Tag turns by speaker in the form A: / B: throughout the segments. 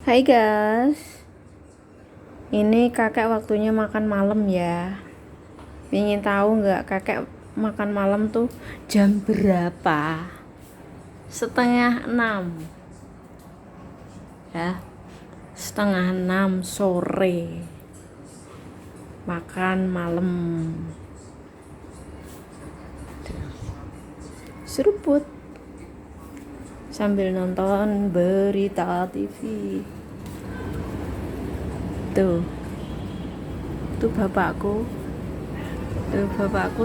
A: Hai guys, ini kakek waktunya makan malam ya. Ingin tahu nggak kakek makan malam tuh jam berapa? 5:30 ya, 5:30 sore makan malam. Seruput sambil nonton berita TV. Tuh bapakku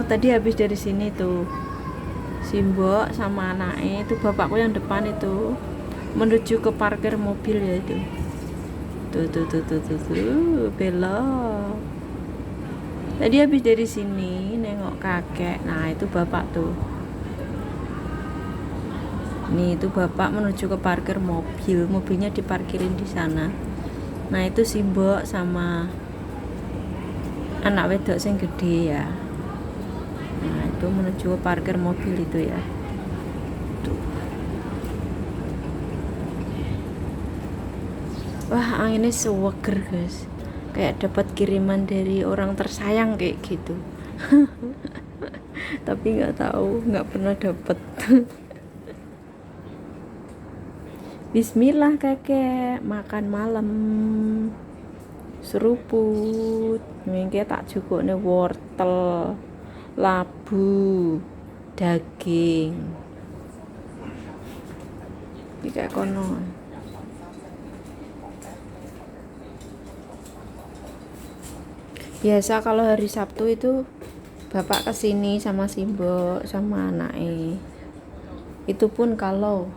A: tadi habis dari sini tuh, Simbok sama anaknya itu, bapakku yang depan itu menuju ke parkir mobil ya itu. Tuh belok. Tadi habis dari sini nengok kakek. Nah itu bapak tuh. Nih itu bapak menuju ke parkir mobil, mobilnya diparkirin di sana. Nah itu Simbok sama anak wedok yang gede ya. Nah itu menuju ke parkir mobil itu ya. Tuh. Wah anginnya seger guys, kayak dapat kiriman dari orang tersayang kayak gitu. Tapi nggak tahu, nggak pernah dapat. Bismillah kakek makan malam, seruput. Mingke tak cukup nih wortel, labu, daging. Iki kono. Biasa kalau hari Sabtu itu bapak kesini sama Simbok sama anaknya. Itu pun kalau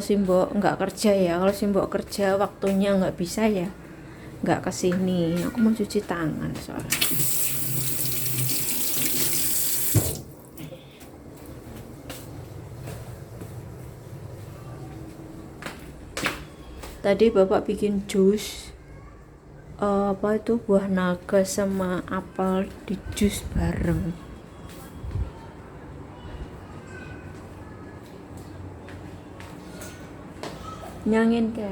A: Simbok nggak kerja ya. Kalau Simbok kerja waktunya nggak bisa ya, nggak kesini. Aku mau cuci tangan soalnya. Tadi bapak bikin jus, apa itu, buah naga sama apel di jus bareng. Nyangin ke?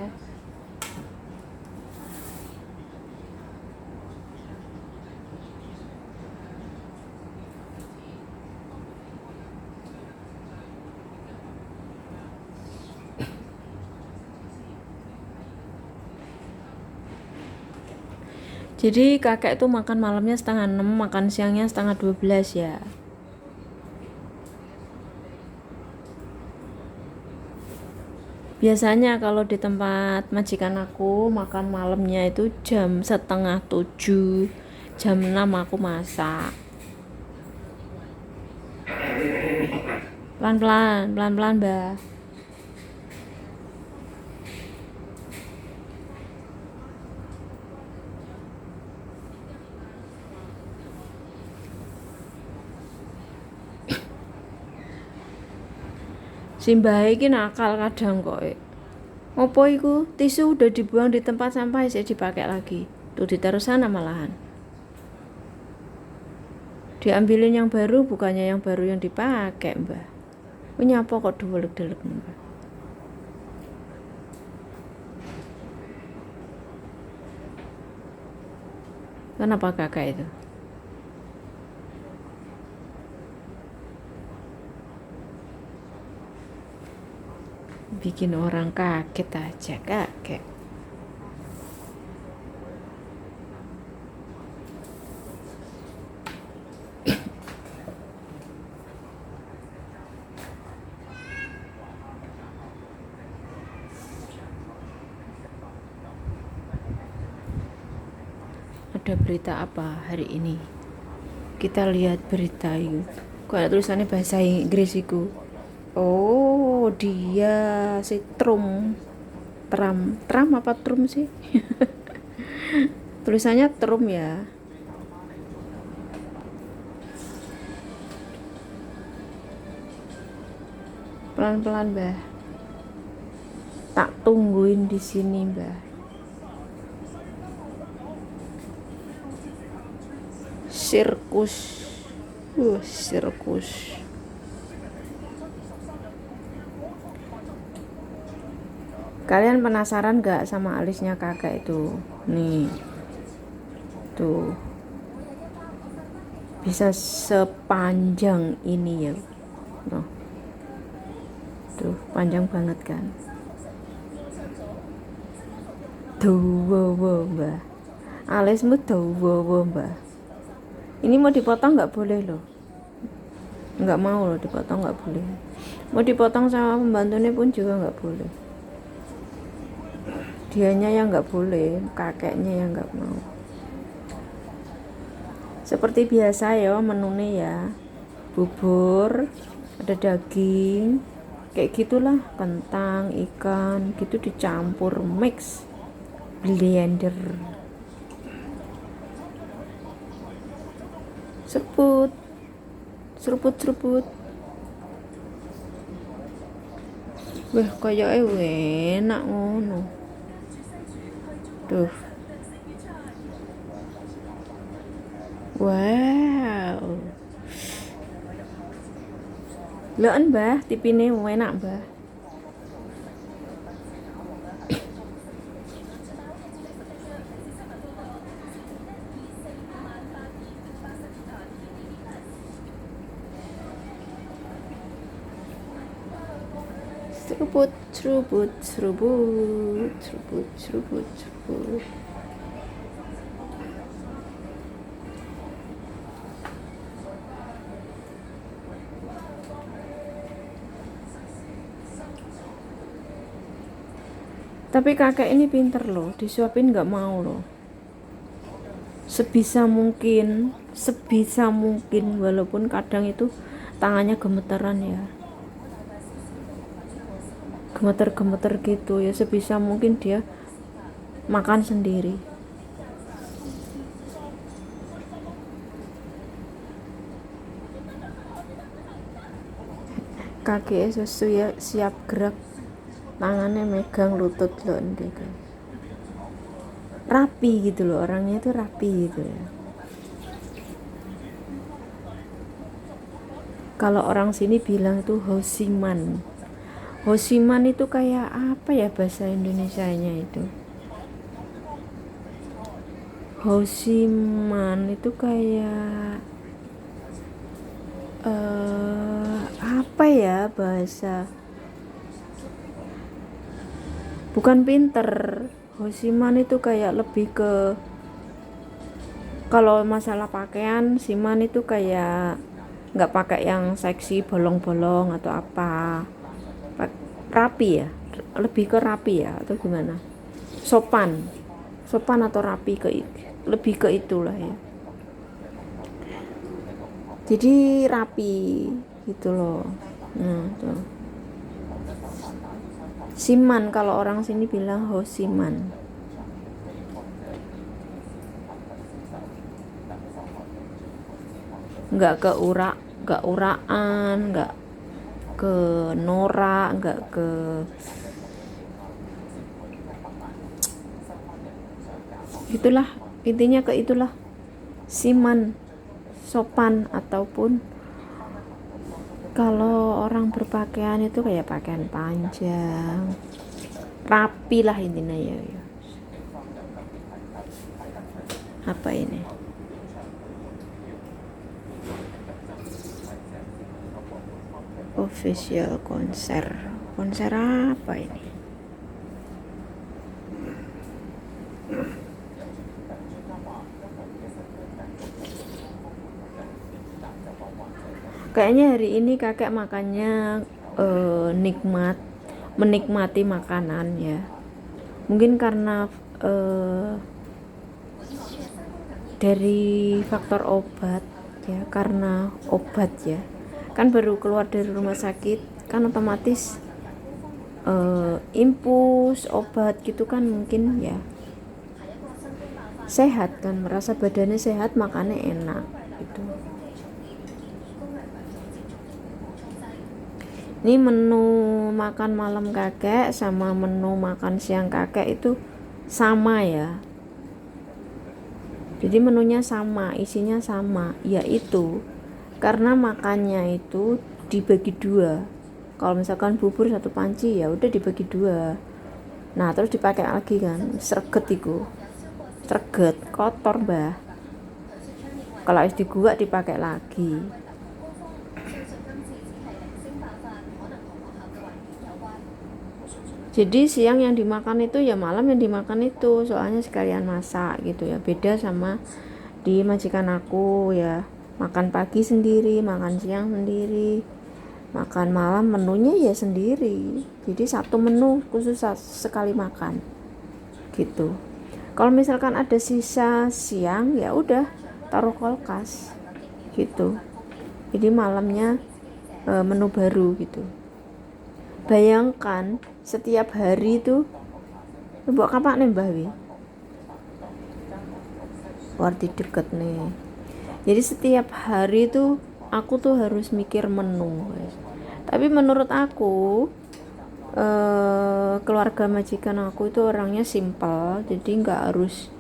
A: Jadi kakek tuh makan malamnya 5:30, makan siangnya 11:30 ya. Biasanya kalau di tempat majikan aku makan malamnya itu jam 6:30, jam 6 aku masak. Pelan-pelan Mbak. Si mbah iki nakal kadang kok. Ngopo iku? Tisu udah dibuang di tempat sampah saya dipakai lagi. Tuh ditaruh sana malahan. Diambilin yang baru, bukannya yang baru yang dipakai, Mbah. Nyapa kok delek-delek, Mbah. Kenapa kakak itu? Bikin orang kaget aja kakek. Ada berita apa hari ini? Kita lihat berita itu. Kok ada tulisannya bahasa Inggris itu? Oh, dia si Trump apa Trump sih? Tulisannya Trump ya. Pelan-pelan, Mbah. Tak tungguin di sini, Mbah. Sirkus. Sirkus. Kalian penasaran gak sama alisnya kakek itu? Nih, tuh bisa sepanjang ini ya. Noh, tuh panjang banget kan. Dawa mbah, alismu dawa mbah. Ini mau dipotong nggak boleh loh, nggak mau loh dipotong, nggak boleh. Mau dipotong sama pembantunya pun juga nggak boleh. Dianya yang nggak boleh, kakeknya yang nggak mau. Seperti biasa ya menunya ya, bubur, ada daging, kayak gitulah, kentang, ikan, gitu dicampur mix, blender, seruput, seruput. Wah, kayaknya enak ngono. Tuh. Wow. Leun mbah, tipine enak mbah. Seruput. Tapi kakek ini pinter loh, disuapin nggak mau loh. Sebisa mungkin, walaupun kadang itu tangannya gemeteran ya, gemeter gitu ya, sebisa mungkin dia makan sendiri. Kakek susu ya siap gerak, tangannya megang lutut loh, gitu. Rapi gitu loh, orangnya itu rapi gitu ya. Kalau orang sini bilang tuh hosiman. Hosiman itu kayak apa ya bahasa Indonesianya itu? Hosiman itu kayak apa ya bahasa? Bukan pinter. Hosiman itu kayak lebih ke, kalau masalah pakaian, siman itu kayak nggak pakai yang seksi bolong-bolong atau apa, rapi ya, lebih ke rapi ya atau gimana, sopan atau rapi, lebih ke itulah ya, jadi rapi gitu loh. Nah tuh siman, kalau orang sini bilang hosiman. Nggak ke urak, nggak uraan, nggak ke norak, nggak ke itulah, intinya ke itulah, siman, sopan. Ataupun kalau orang berpakaian itu kayak pakaian panjang, rapi lah intinya ya. Apa ini? Official konser apa ini? Kayaknya hari ini kakek makannya menikmati makanan ya. Mungkin karena dari faktor obat ya, karena obat ya, kan baru keluar dari rumah sakit kan otomatis infus obat gitu kan, mungkin ya sehat kan, merasa badannya sehat, makannya enak gitu. Ini menu makan malam kakek sama menu makan siang kakek itu sama ya, jadi menunya sama, isinya sama, yaitu karena makannya itu dibagi dua. Kalau misalkan bubur satu panci ya udah dibagi dua, Nah terus dipakai lagi kan, sreget iku, sreget kotor mbah. Kalau es digugak dipakai lagi. Jadi siang yang dimakan itu ya malam yang dimakan itu, soalnya sekalian masak gitu ya. Beda sama di majikan aku ya, makan pagi sendiri, makan siang sendiri, makan malam menunya ya sendiri. Jadi satu menu khusus sekali makan gitu. Kalau misalkan ada sisa siang ya udah taruh kulkas gitu. Jadi malamnya menu baru gitu. Bayangkan setiap hari itu mbok kapan nih mbah wi? Warti deket nih. Jadi setiap hari itu aku tuh harus mikir menu. Tapi menurut aku keluarga majikan aku itu orangnya simpel, jadi nggak harus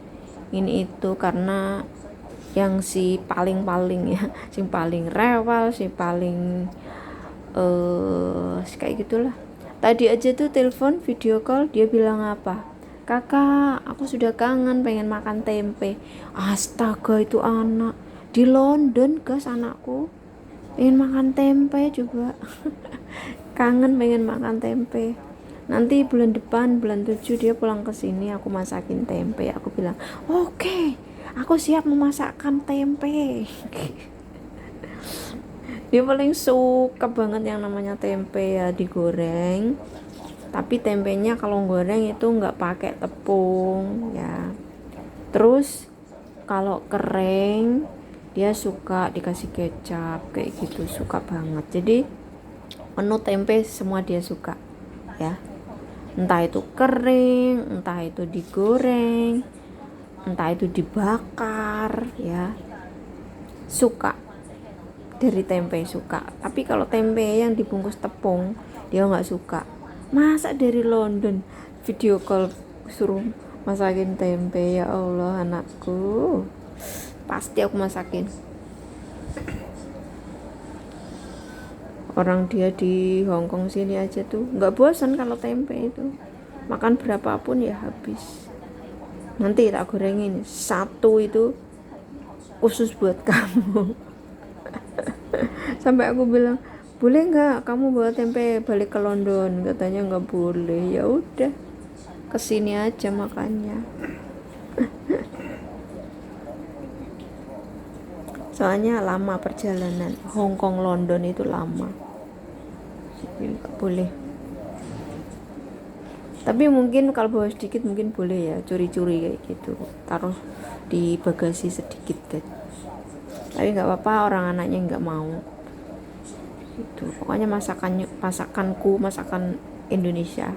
A: ini itu, karena yang si paling ya, si paling rewel, si paling kayak gitulah. Tadi aja tuh telepon video call dia bilang apa, kakak aku sudah kangen pengen makan tempe. Astaga, itu anak di London guys, anakku pengen makan tempe juga. Kangen pengen makan tempe. Nanti bulan depan bulan 7 dia pulang ke sini, aku masakin tempe. Aku bilang oke, aku siap memasakkan tempe. Dia paling suka banget yang namanya tempe ya, digoreng. Tapi tempenya kalau goreng itu nggak pakai tepung ya. Terus kalau kering dia suka dikasih kecap kayak gitu, suka banget. Jadi menu tempe semua dia suka ya, entah itu kering, entah itu digoreng, entah itu dibakar ya, suka dari tempe suka. Tapi kalau tempe yang dibungkus tepung dia nggak suka. Masa dari London video call suruh masakin tempe, ya Allah anakku, pasti aku masakin. Orang dia di Hongkong sini aja tuh nggak bosan kalau tempe itu, makan berapapun ya habis. Nanti tak gorengin satu itu khusus buat kamu. Sampai aku bilang boleh nggak kamu bawa tempe balik ke London, katanya nggak boleh. Ya udah kesini aja makannya. Soalnya lama perjalanan Hongkong London itu lama, nggak boleh. Tapi mungkin kalau bawa sedikit mungkin boleh ya, curi-curi kayak gitu, taruh di bagasi sedikit kan. Tapi nggak apa-apa, orang anaknya nggak mau itu. Pokoknya masakanku masakan Indonesia.